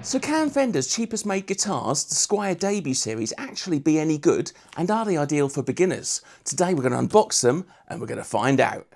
So can Fender's cheapest made guitars, the Squier debut series, actually be any good, and are they ideal for beginners? Today we're going to unbox them and we're going to find out.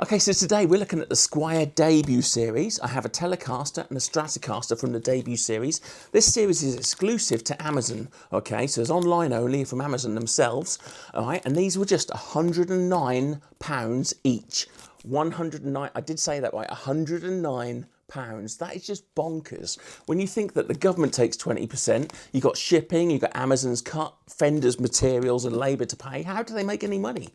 Okay, so today we're looking at the Squier debut series. I have a Telecaster and a Stratocaster from the debut series. This series is exclusive to Amazon, okay, so it's online only from Amazon themselves, all right, and these were just £109 each. 109, I did say that right, £109. That is just bonkers. When you think that the government takes 20%, you've got shipping, you've got Amazon's cut, Fender's materials and labour to pay, how do they make any money?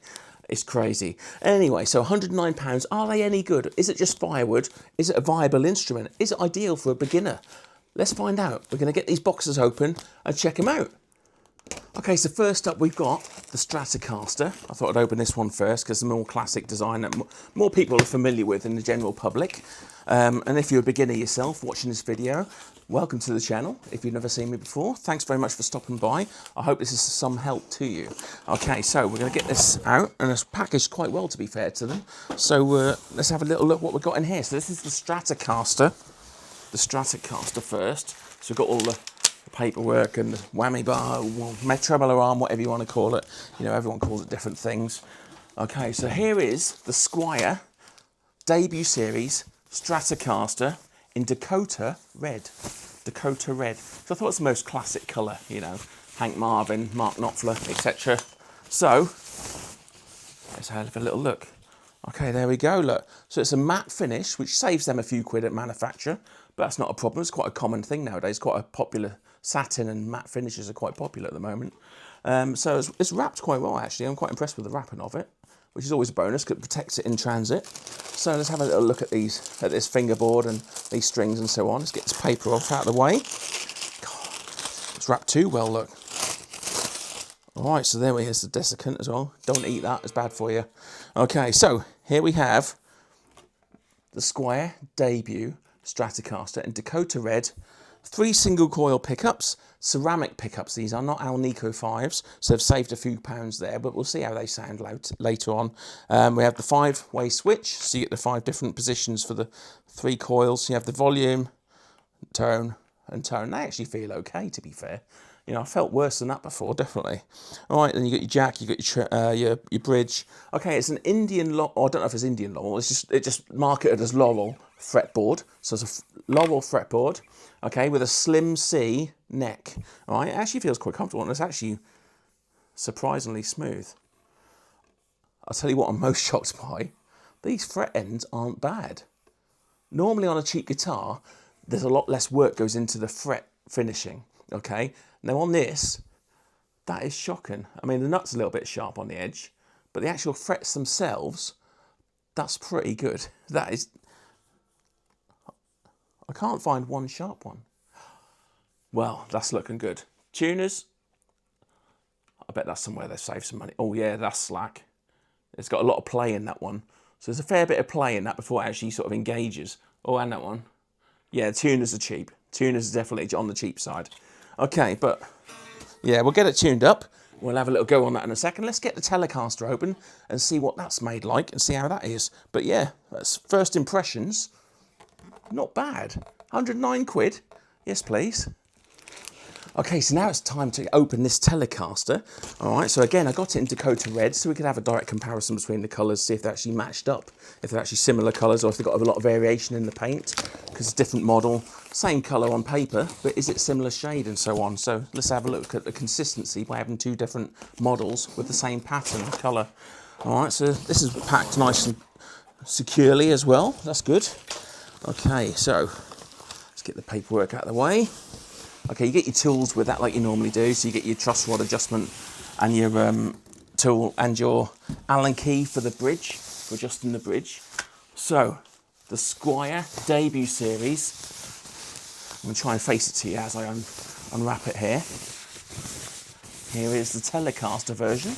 It's crazy. Anyway, so £109, are they any good? Is it just firewood? Is it a viable instrument? Is it ideal for a beginner? Let's find out. We're going to get these boxes open and check them out. Okay, so first up we've got the Stratocaster. I thought I'd open this one first because it's a more classic design that more people are familiar with in the general public. And if you're a beginner yourself watching this video, welcome to the channel. If you've never seen me before, thanks very much for stopping by. I hope this is some help to you. Okay, so we're going to get this out, and it's packaged quite well to be fair to them. So let's have a little look what we've got in here. So this is the Stratocaster first. So we've got all the paperwork and the whammy bar, tremolo arm, whatever you want to call it. You know, everyone calls it different things. Okay, so here is the Squier debut series Stratocaster in Dakota Red. Dakota Red. So I thought it's the most classic colour, you know, Hank Marvin, Mark Knopfler, etc. So let's have a little look. Okay, there we go, look. So it's a matte finish, which saves them a few quid at manufacture, but that's not a problem. It's quite a common thing nowadays, quite a popular. Satin and matte finishes are quite popular at the moment. So it's wrapped quite well, actually. I'm quite impressed with the wrapping of it, which is always a bonus because it protects it in transit. So let's have a little look at this fingerboard and these strings and so on. Let's get this paper off out of the way. God, it's wrapped too well, look. All right, so there we is the desiccant as well. Don't eat that, it's bad for you. Okay, so here we have the Squier debut Stratocaster in Dakota Red. 3 single coil pickups, ceramic pickups. These are not Alnico 5s, so they've saved a few pounds there, but we'll see how they sound later on. We have the 5-way switch, so you get the 5 different positions for the 3 coils. You have the volume, tone, and tone. They actually feel okay, to be fair. You know, I felt worse than that before, definitely. All right, then you got your jack, you got your bridge. Okay, it's an Indian Laurel. Oh, I don't know if it's Indian Laurel. It's just marketed as Laurel fretboard. So it's a Laurel fretboard. Okay, with a slim C neck. All right, it actually feels quite comfortable, and it's actually surprisingly smooth. I'll tell you what I'm most shocked by. These fret ends aren't bad. Normally on a cheap guitar, there's a lot less work goes into the fret finishing. Okay, now on this, that is shocking. I mean, the nut's a little bit sharp on the edge, but the actual frets themselves, that's pretty good. That is, I can't find one sharp one. Well, that's looking good. Tuners, I bet that's somewhere they've saved some money. Oh yeah, that's slack. It's got a lot of play in that one. So there's a fair bit of play in that before it actually sort of engages. Oh, and that one. Yeah, tuners are cheap. Tuners are definitely on the cheap side. Okay, but yeah, we'll get it tuned up. We'll have a little go on that in a second. Let's get the Telecaster open and see what that's made like and see how that is. But yeah, that's first impressions. Not bad. 109 quid. Yes, please. Okay, so now it's time to open this Telecaster. All right, so again, I got it in Dakota Red so we could have a direct comparison between the colours, see if they're actually matched up, if they're actually similar colours or if they've got a lot of variation in the paint, because it's a different model, same colour on paper, but is it similar shade and so on. So let's have a look at the consistency by having 2 different models with the same pattern of colour. All right, so this is packed nice and securely as well. That's good. Okay, so let's get the paperwork out of the way. Okay, you get your tools with that like you normally do. So you get your truss rod adjustment and your tool and your Allen key for the bridge, for adjusting the bridge. So, the Squier debut series. I'm going to try and face it to you as I unwrap it here. Here is the Telecaster version.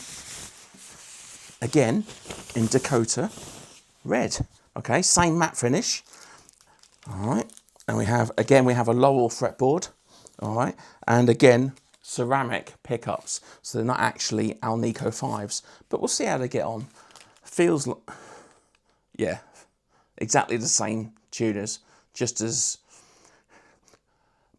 Again, in Dakota Red. Okay, same matte finish. All right, and we have a Laurel fretboard. All right, and again, ceramic pickups. So they're not actually Alnico 5s, but we'll see how they get on. Feels like, yeah, exactly the same tuners, just as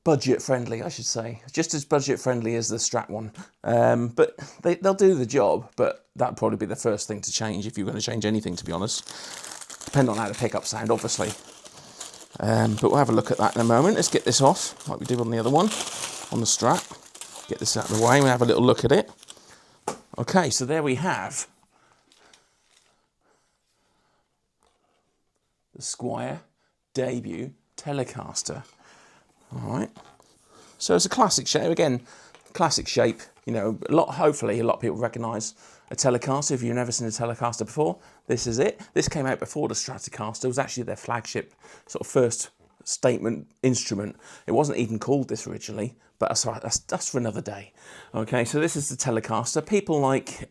budget friendly, I should say, just as budget friendly as the Strat one. But they'll do the job, but that'd probably be the first thing to change if you're going to change anything, to be honest. Depending on how the pickups sound, obviously. But we'll have a look at that in a moment. Let's get this off, like we did on the other one, on the Strat. Get this out of the way, we'll have a little look at it. Okay, so there we have the Squier debut Telecaster. All right, so it's a classic shape. Again, classic shape. You know, hopefully a lot of people recognise a Telecaster. If you've never seen a Telecaster before, this is it. This came out before the Stratocaster. It was actually their flagship, sort of first statement instrument. It wasn't even called this originally, but that's for another day. Okay, so this is the Telecaster. People like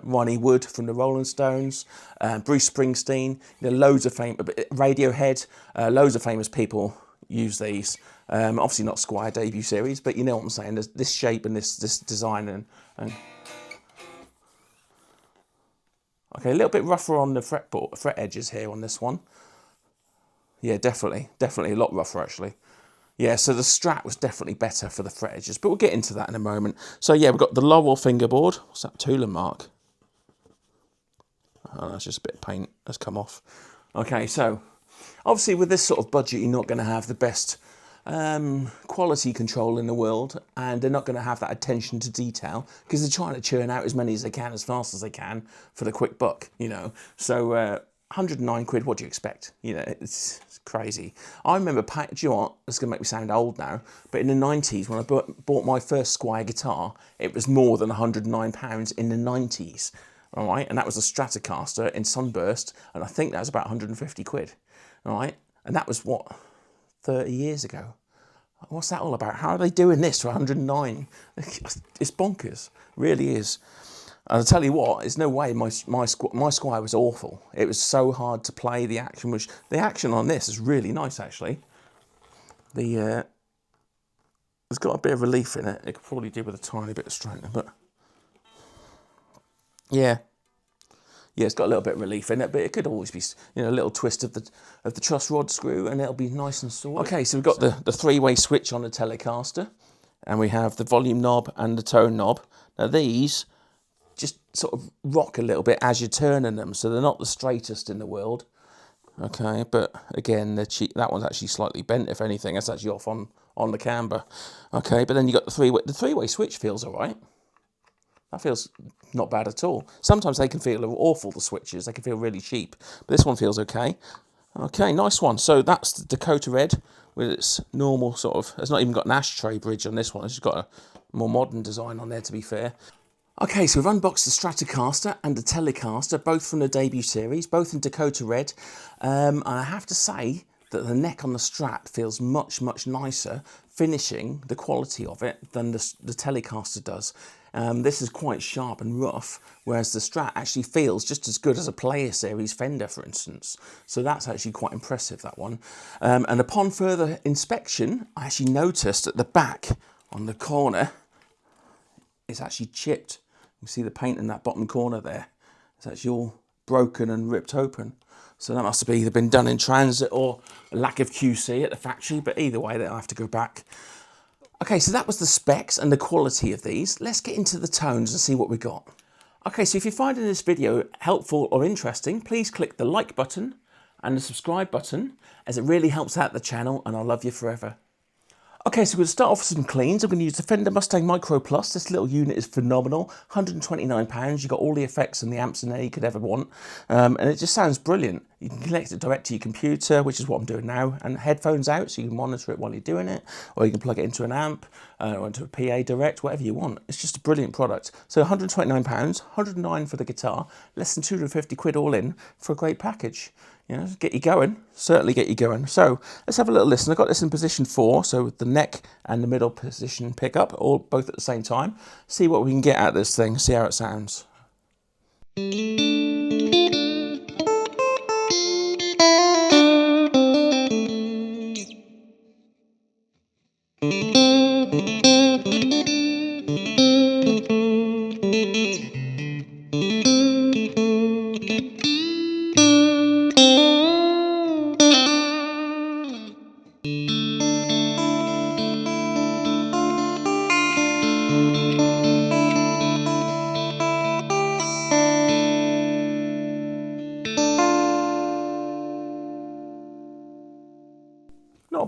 Ronnie Wood from the Rolling Stones, Bruce Springsteen, loads of Radiohead, loads of famous people use these. Obviously not Squier debut series, but you know what I'm saying. There's this shape and this design and okay, a little bit rougher on the fret edges here on this one. Yeah, definitely a lot rougher actually. Yeah, so the Strat was definitely better for the fret edges, but we'll get into that in a moment. So yeah, we've got the Laurel fingerboard. What's that Tula mark? Oh, that's just a bit of paint that's come off. Okay, so obviously with this sort of budget, you're not going to have the best quality control in the world, and they're not going to have that attention to detail because they're trying to churn out as many as they can as fast as they can for the quick buck, you know. So 109 quid, what do you expect? You know, it's crazy. I remember, do you know what, it's going to make me sound old now, but in the 90s when I bought my first Squier guitar, it was more than £109 in the 90s. All right, and that was a Stratocaster in Sunburst, and I think that was about 150 quid. All right, and that was what, 30 years ago. What's that all about? How are they doing this for 109? It's bonkers, really is. And I'll tell you what, there's no way my Squier was awful. It was so hard to play. The action on this is really nice actually. It's got a bit of relief in it. It could probably do with a tiny bit of straightening, but yeah, it's got a little bit of relief in it, but it could always be, you know, a little twist of the truss rod screw, and it'll be nice and sorted. Okay, so we've got the three-way switch on the Telecaster, and we have the volume knob and the tone knob. Now these just sort of rock a little bit as you're turning them, so they're not the straightest in the world. Okay, but again, they're cheap. That one's actually slightly bent, if anything. That's actually off on the camber. Okay, but then you got the three-way switch feels all right. That feels not bad at all. Sometimes they can feel awful, the switches. They can feel really cheap. But this one feels okay. Okay, nice one. So that's the Dakota Red with its normal sort of... It's not even got an ashtray bridge on this one. It's just got a more modern design on there, to be fair. Okay, so we've unboxed the Stratocaster and the Telecaster, both from the debut series, both in Dakota Red. And I have to say that the neck on the Strat feels much, much nicer, finishing the quality of it, than the Telecaster does. This is quite sharp and rough, whereas the Strat actually feels just as good as a Player Series Fender, for instance. So that's actually quite impressive, that one. And upon further inspection, I actually noticed at the back on the corner, it's actually chipped. You see the paint in that bottom corner there. It's actually all broken and ripped open. So that must have either been done in transit or a lack of QC at the factory, but either way, they'll have to go back. Okay, so that was the specs and the quality of these. Let's get into the tones and see what we got. Okay, so if you're finding this video helpful or interesting, please click the like button and the subscribe button, as it really helps out the channel, and I'll love you forever. Okay, so we're going to start off with some cleans. I'm going to use the Fender Mustang Micro Plus. This little unit is phenomenal. £129. You've got all the effects and the amps in there you could ever want. And it just sounds brilliant. You can connect it direct to your computer, which is what I'm doing now, and headphones out so you can monitor it while you're doing it, or you can plug it into an amp, or into a PA direct, whatever you want. It's just a brilliant product. So £129, £109 for the guitar, less than 250 quid all in for a great package. You know, get you going, certainly get you going. So let's have a little listen. I've got this in position 4, so with the neck and the middle position pick up, all both at the same time. See what we can get out of this thing, see how it sounds.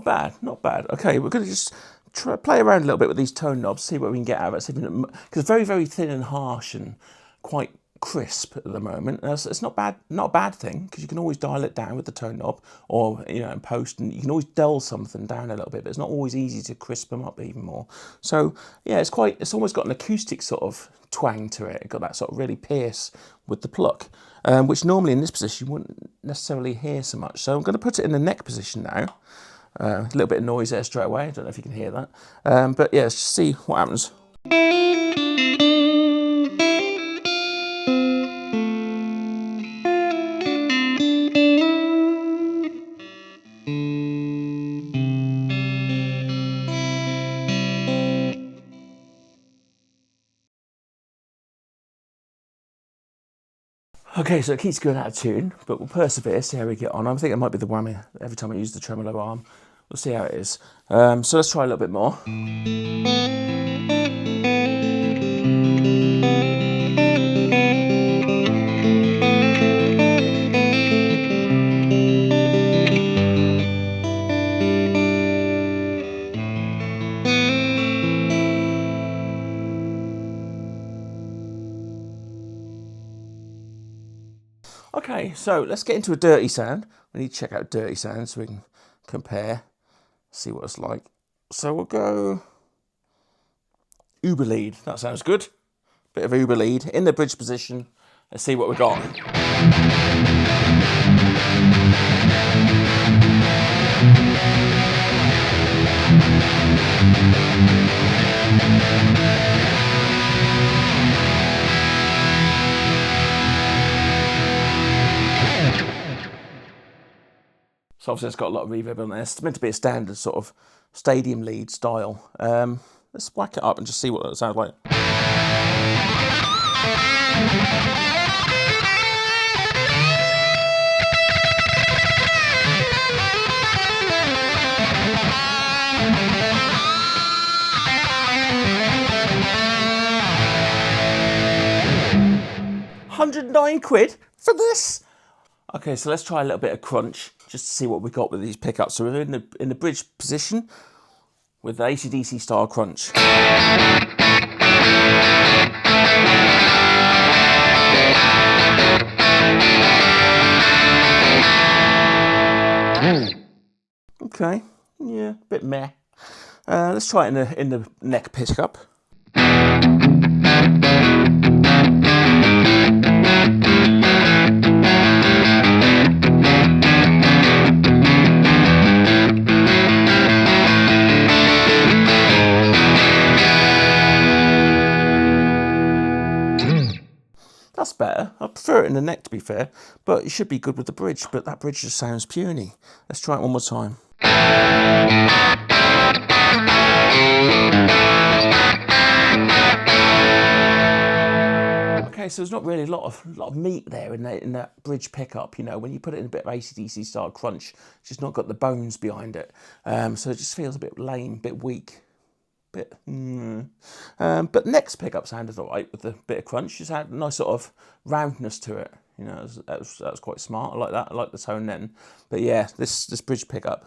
not bad, not bad. Okay, we're going to just play around a little bit with these tone knobs, see what we can get out of it. Because it's very, very thin and harsh and quite crisp at the moment. It's not bad, not a bad thing, because you can always dial it down with the tone knob, or in post, and you can always dull something down a little bit. But it's not always easy to crisp them up even more. So yeah, it's almost got an acoustic sort of twang to it. It's got that sort of really pierce with the pluck, which normally in this position you wouldn't necessarily hear so much. So I'm going to put it in the neck position now. A little bit of noise there straight away. I don't know if you can hear that, but yeah, let's just see what happens. Okay, so it keeps going out of tune, but we'll persevere, see how we get on. I think it might be the whammy every time I use the tremolo arm. We'll see how it is. So let's try a little bit more. Okay, so let's get into a dirty sound. We need to check out dirty sound so we can compare, see what it's like. So we'll go Uber lead. That sounds good. Bit of Uber lead in the bridge position. Let's see what we got. So obviously it's got a lot of reverb on there. It's meant to be a standard sort of stadium lead style. Let's whack it up and just see what it sounds like. £109 for this? Okay, so let's try a little bit of crunch just to see what we got with these pickups. So we're in the bridge position with the AC/DC style crunch. Okay, yeah, a bit meh. Let's try it in the neck pickup. That's better. I prefer it in the neck, to be fair, but it should be good with the bridge, but that bridge just sounds puny. Let's try it one more time. Okay, so there's not really a lot of meat there in that bridge pickup. When you put it in a bit of AC/DC style crunch, it's just not got the bones behind it. So it just feels a bit lame, a bit weak. But next pickup sounded alright with the bit of crunch. Just had a nice sort of roundness to it. That was quite smart. I like that. I like the tone then. But yeah, this bridge pickup.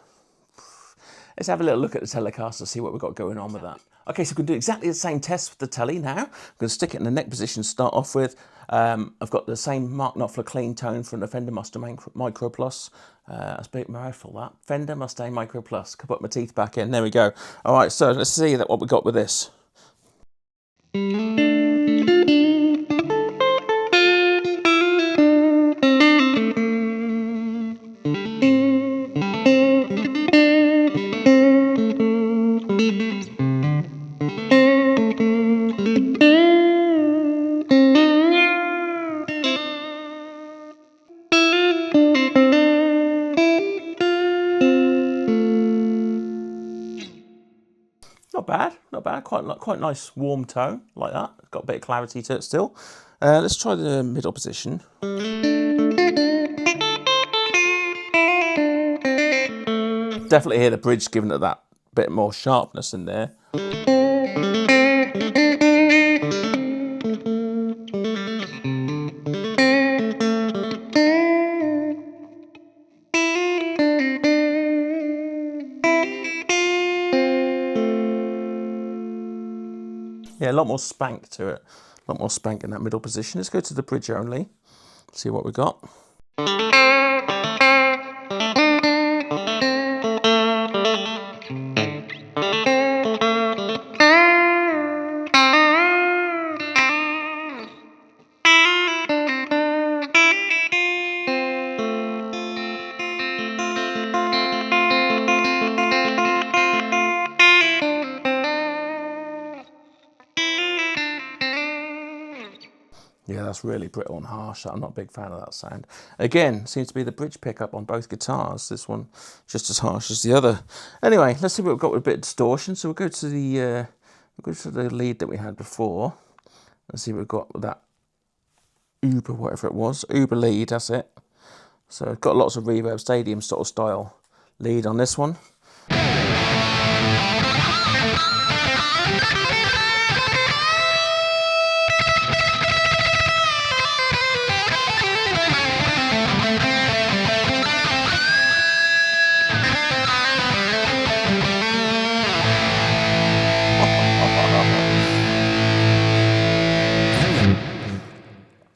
Let's have a little look at the Telecaster, see what we've got going on with that. Okay, so we can do exactly the same test with the Tele now. I'm going to stick it in the neck position to start off with. I've got the same Mark Knopfler clean tone from the Fender Mustang Micro Plus. That's a bit mouthful, that. Fender Mustang Micro Plus. Can put my teeth back in. There we go. All right, so let's see what we got with this. Not bad, not bad. Quite nice warm tone like that. It's got a bit of clarity to it still. Let's try the middle position. Definitely hear the bridge giving it that bit more sharpness in there. Yeah, a lot more spank to it. A lot more spank in that middle position. Let's go to the bridge only. See what we got. Yeah, that's really brittle and harsh. I'm not a big fan of that sound. Again, seems to be the bridge pickup on both guitars. This one just as harsh as the other. Anyway, let's see what we've got with a bit of distortion. So we'll go to the lead that we had before. Let's see what we've got with that Uber, whatever it was. Uber lead, that's it. So it's got lots of reverb, stadium sort of style lead on this one.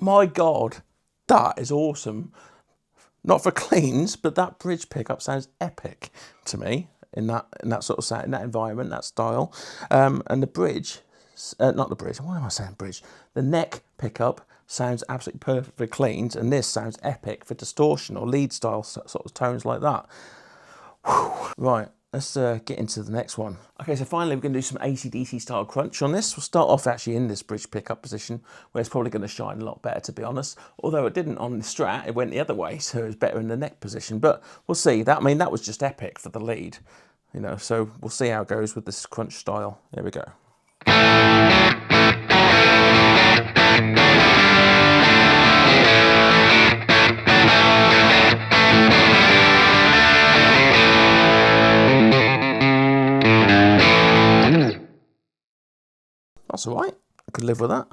My God, that is awesome. Not for cleans, but that bridge pickup sounds epic to me in that sort of sound, in that environment, that style. And the bridge, not the bridge, why am I saying bridge? The neck pickup sounds absolutely perfect for cleans, and this sounds epic for distortion or lead style sort of tones like that. Whew. Right, let's get into the next one. Okay, so finally we're going to do some AC/DC style crunch on this. We'll start off actually in this bridge pickup position, where it's probably going to shine a lot better, to be honest. Although it didn't on the Strat, it went the other way, so it was better in the neck position. But we'll see. I mean, that was just epic for the lead, you know. So we'll see how it goes with this crunch style. Here we go. That's all right. I could live with that.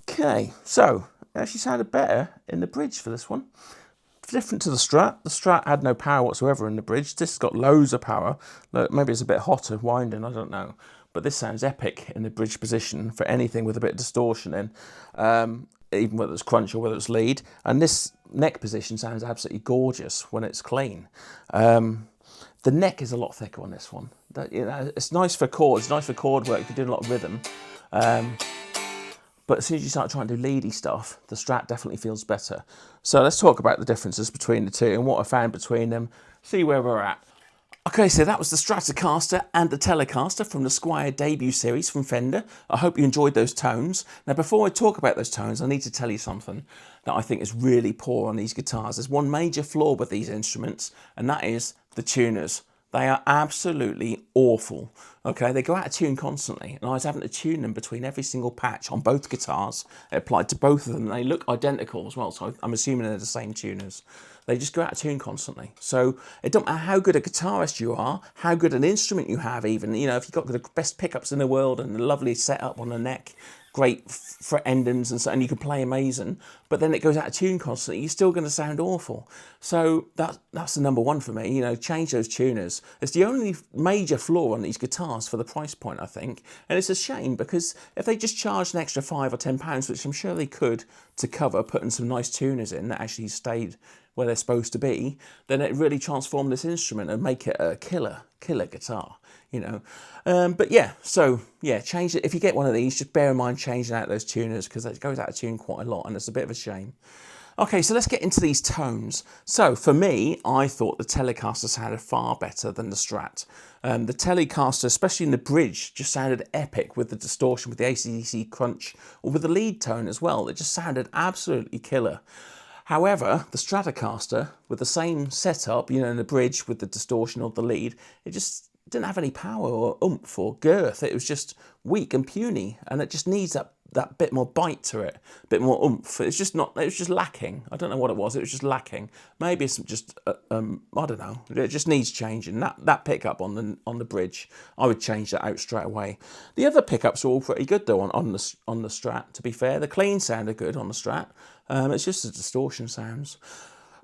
Okay, so it actually sounded better in the bridge for this one. Different to the Strat. The Strat had no power whatsoever in the bridge. This has got loads of power. Maybe it's a bit hotter winding, I don't know. But this sounds epic in the bridge position for anything with a bit of distortion in, even whether it's crunch or whether it's lead. And this neck position sounds absolutely gorgeous when it's clean. The neck is a lot thicker on this one. It's nice for chords, nice for chord work if you're doing a lot of rhythm. But as soon as you start trying to do leady stuff, the Strat definitely feels better. So let's talk about the differences between the two and what I found between them, see where we're at. Okay, so that was the Stratocaster and the Telecaster from the Squier debut series from Fender. I hope you enjoyed those tones. Now, before I talk about those tones, I need to tell you something that I think is really poor on these guitars. There's one major flaw with these instruments, and that is the tuners. They are absolutely awful. Okay, they go out of tune constantly, and I was having to tune them between every single patch on both guitars. It applied to both of them. They look identical as well, so I'm assuming they're the same tuners. They just go out of tune constantly. So it don't matter how good a guitarist you are, how good an instrument you have even, you know, if you've got the best pickups in the world and a lovely setup on the neck, great fret endings and so, and you can play amazing, but then it goes out of tune constantly, you're still going to sound awful. So that's the number one for me, you know, change those tuners. It's the only major flaw on these guitars for the price point, I think, and it's a shame because if they just charged an extra £5 or £10, which I'm sure they could, to cover putting some nice tuners in that actually stayed where they're supposed to be, then it really transformed this instrument and make it a killer guitar, you know. But yeah, so yeah, change it. If you get one of these, just bear in mind changing out those tuners because it goes out of tune quite a lot and it's a bit of a shame. Okay, so let's get into these tones. So for me, I thought the Telecaster sounded far better than the Strat. The Telecaster, especially in the bridge, just sounded epic with the distortion, with the AC/DC crunch, or with the lead tone as well. It just sounded absolutely killer. However, the Stratocaster, with the same setup, you know, in the bridge with the distortion of the lead, it just didn't have any power or oomph or girth. It was just weak and puny, and it just needs that that bit more bite to it, a bit more oomph. It's just not. It was just lacking. I don't know what it was. It was just lacking. Maybe it's just I don't know. It just needs changing. That pickup on the bridge, I would change that out straight away. The other pickups are all pretty good though on the Strat. To be fair, the clean sound are good on the Strat. It's just the distortion sounds.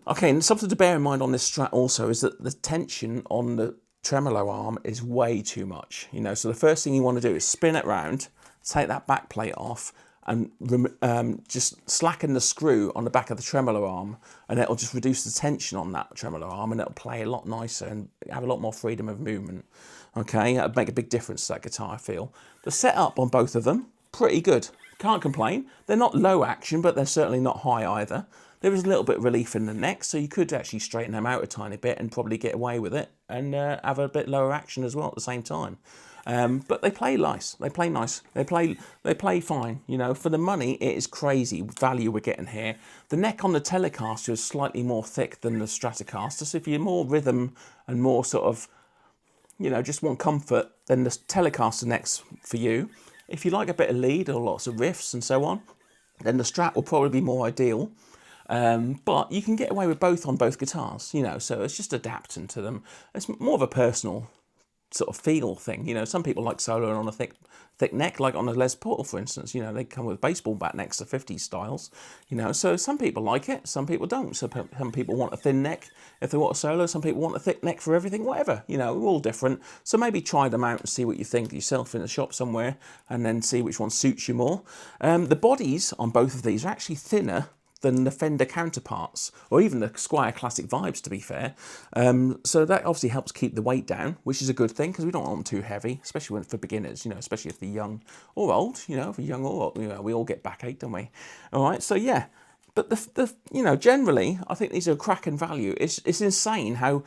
Okay, and something to bear in mind on this Strat also is that the tension on the tremolo arm is way too much. You know, so the first thing you want to do is spin it round, take that back plate off, and just slacken the screw on the back of the tremolo arm, and it'll just reduce the tension on that tremolo arm, and it'll play a lot nicer and have a lot more freedom of movement. Okay, that'd make a big difference to that guitar, I feel. The setup on both of them, pretty good. Can't complain. They're not low action, but they're certainly not high either. There is a little bit of relief in the neck, so you could actually straighten them out a tiny bit and probably get away with it and have a bit lower action as well at the same time. But they play nice. They play nice. They play fine. You know, for the money, it is crazy value we're getting here. The neck on the Telecaster is slightly more thick than the Stratocaster, so if you're more rhythm and more sort of, you know, just want comfort, then the Telecaster neck's for you. If you like a bit of lead or lots of riffs and so on, then the Strat will probably be more ideal. But you can get away with both on both guitars, you know, so it's just adapting to them. It's more of a personal sort of feel thing, you know. Some people like soloing on a thick neck, like on a Les Paul, for instance. You know, they come with baseball bat necks, the 50s styles, you know. So some people like it, some people don't. So some people want a thin neck if they want a solo. Some people want a thick neck for everything, whatever. You know, we're all different. So maybe try them out and see what you think yourself in the shop somewhere, and then see which one suits you more. The bodies on both of these are actually thinner than the Fender counterparts, or even the Squier Classic Vibes, to be fair. So that obviously helps keep the weight down, which is a good thing, because we don't want them too heavy, especially for beginners, you know, especially if they're young or old, you know, if you're young or old, you know, we all get backache, don't we? All right, so yeah. But the you know, generally, I think these are a cracking value. It's insane how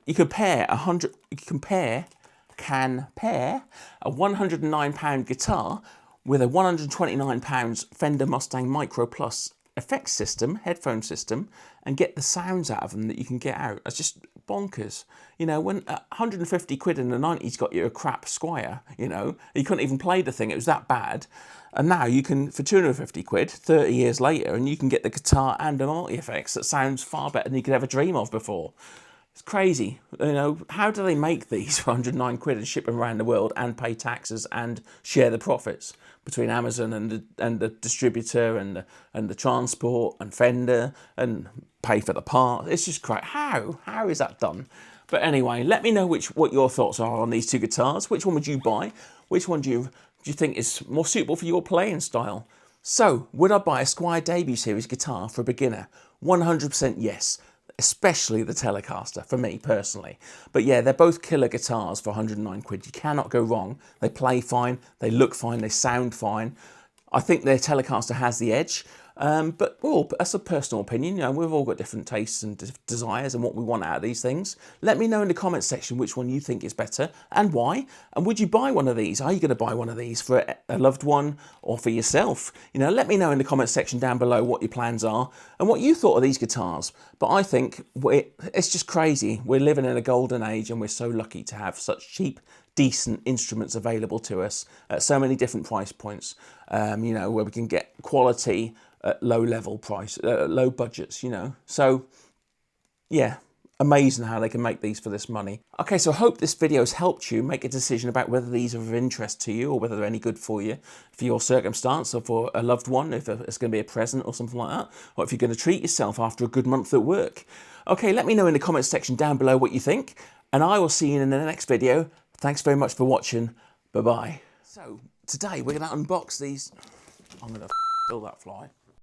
you compare a £109 guitar with a £129 Fender Mustang Micro Plus effects system, headphone system, and get the sounds out of them that you can get out. It's just bonkers. You know, when 150 quid in the 90s got you a crap Squier, you know, you couldn't even play the thing, it was that bad. And now you can, for 250 quid, 30 years later, and you can get the guitar and the multi-effects that sounds far better than you could ever dream of before. It's crazy. You know, how do they make these for 109 quid and ship them around the world and pay taxes and share the profits between Amazon and the distributor and the transport and Fender and pay for the parts? It's just crazy. How is that done? But anyway, let me know what your thoughts are on these two guitars. Which one would you buy? Which one do you think is more suitable for your playing style? So, would I buy a Squier Debut Series guitar for a beginner? 100% yes. Especially the Telecaster, for me personally. But yeah, they're both killer guitars for 109 quid. You cannot go wrong. They play fine, they look fine, they sound fine. I think their Telecaster has the edge. But well, that's a personal opinion. You know, we've all got different tastes and desires and what we want out of these things. Let me know in the comment section which one you think is better and why. And would you buy one of these? Are you going to buy one of these for a loved one or for yourself? You know, let me know in the comment section down below what your plans are and what you thought of these guitars. But I think it's just crazy. We're living in a golden age and we're so lucky to have such cheap, decent instruments available to us at so many different price points, you know, where we can get quality at low level price, low budgets, you know. So yeah, amazing how they can make these for this money. Okay, so I hope this video has helped you make a decision about whether these are of interest to you or whether they're any good for you, for your circumstance or for a loved one, if it's going to be a present or something like that, or if you're going to treat yourself after a good month at work. Okay, let me know in the comments section down below what you think, and I will see you in the next video. Thanks very much for watching. Bye-bye. So, today we're going to unbox these. I'm going to kill that fly.